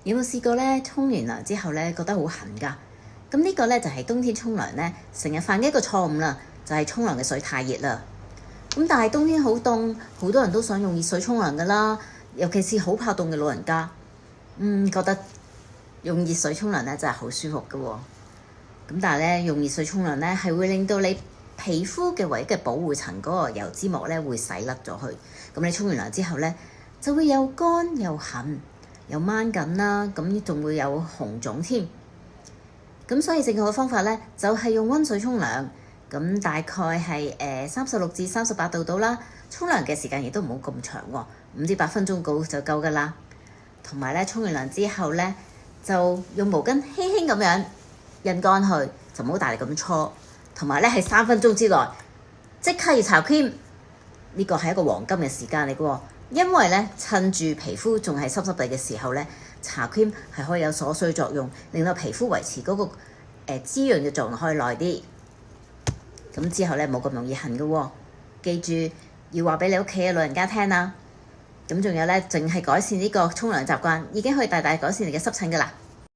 有冇試過咧？沖完涼之後咧，覺得好痕㗎。咁呢個咧就係冬天沖涼咧，成日犯嘅一個錯誤啦，就係沖涼嘅水太熱啦。咁但係冬天好凍，好多人都想用熱水沖涼㗎啦，尤其是好怕凍嘅老人家。覺得用熱水沖涼咧真係好舒服㗎喎。咁但係咧，用熱水沖涼咧係會令到你皮膚嘅唯一嘅保護層嗰個油脂膜咧會洗甩咗去。咁你沖完涼之後咧就會又乾又痕又掹緊啦，咁仲會有紅腫添。咁所以正確嘅方法咧就係用溫水沖涼。咁大概係36至38度到啦。沖涼嘅時間亦都唔好咁長喎，5至8分鐘就夠㗎啦。同埋咧，沖完涼之後咧就用毛巾輕輕咁樣印乾去，就唔好大力咁搓。同埋咧係3分鐘之內即刻要搽 cream，呢個係一個黃金嘅時間嚟嘅喎。因為咧趁住皮膚仲係濕濕地嘅時候咧，搽 cream 係可以有鎖水作用，令到皮膚維持嗰個滋潤嘅作用可以耐啲。咁之後咧冇咁容易痕嘅喎。記住要話俾你屋企嘅老人家聽啦。咁仲有咧，淨係改善呢個沖涼習慣，已經可以大大改善你嘅濕疹㗎啦。